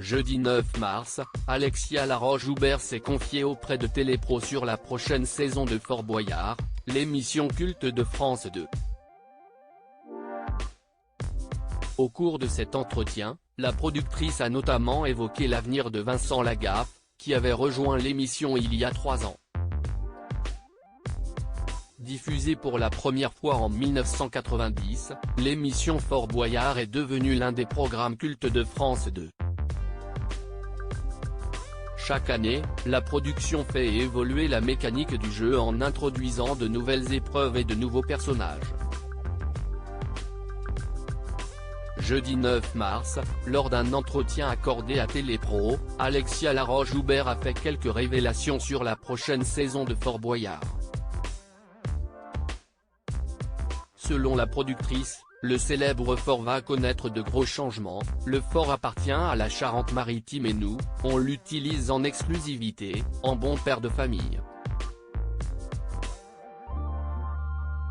Jeudi 9 mars, Alexia Laroche-Joubert s'est confiée auprès de Télépro sur la prochaine saison de Fort Boyard, l'émission culte de France 2. Au cours de cet entretien, la productrice a notamment évoqué l'avenir de Vincent Lagaffe, qui avait rejoint l'émission il y a 3 ans. Diffusée pour la première fois en 1990, l'émission Fort Boyard est devenue l'un des programmes cultes de France 2. Chaque année, la production fait évoluer la mécanique du jeu en introduisant de nouvelles épreuves et de nouveaux personnages. Jeudi 9 mars, lors d'un entretien accordé à Télépro, Alexia Laroche-Joubert a fait quelques révélations sur la prochaine saison de Fort Boyard. Selon la productrice, le célèbre fort va connaître de gros changements. Le fort appartient à la Charente-Maritime et nous, on l'utilise en exclusivité, en bon père de famille.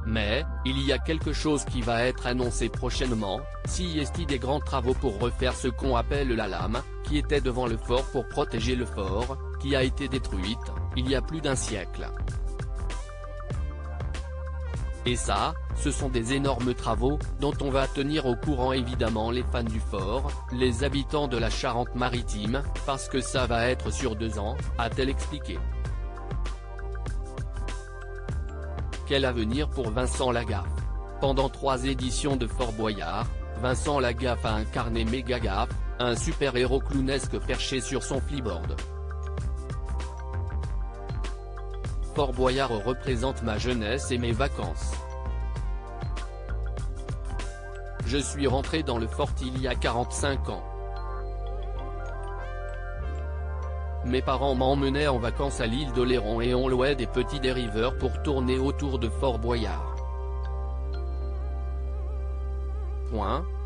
Mais, il y a quelque chose qui va être annoncé prochainement, s'y est des grands travaux pour refaire ce qu'on appelle la lame, qui était devant le fort pour protéger le fort, qui a été détruite, il y a plus d'un siècle. Et ça, ce sont des énormes travaux, dont on va tenir au courant évidemment les fans du fort, les habitants de la Charente-Maritime, parce que ça va être sur 2 ans, a-t-elle expliqué. Quel avenir pour Vincent Lagaffe? Pendant 3 éditions de Fort Boyard, Vincent Lagaffe a incarné Mégagaffe, un super-héros clownesque perché sur son flyboard. Fort Boyard représente ma jeunesse et mes vacances. Je suis rentré dans le fort il y a 45 ans. Mes parents m'emmenaient en vacances à l'île d'Oléron et on louait des petits dériveurs pour tourner autour de Fort Boyard.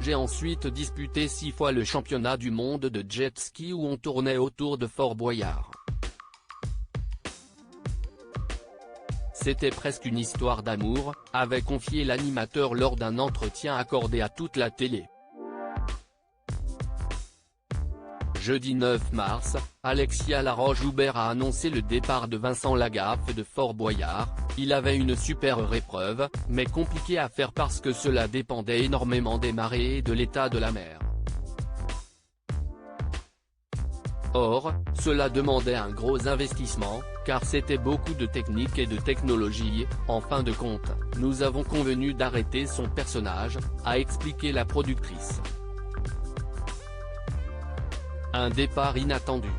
J'ai ensuite disputé 6 fois le championnat du monde de jet ski où on tournait autour de Fort Boyard. C'était presque une histoire d'amour, avait confié l'animateur lors d'un entretien accordé à toute la télé. Jeudi 9 mars, Alexia Laroche-Joubert a annoncé le départ de Vincent Lagaffe de Fort Boyard. Il avait une super épreuve, mais compliquée à faire parce que cela dépendait énormément des marées et de l'état de la mer. Or, cela demandait un gros investissement, car c'était beaucoup de technique et de technologie. En fin de compte, nous avons convenu d'arrêter son personnage, a expliqué la productrice. Un départ inattendu.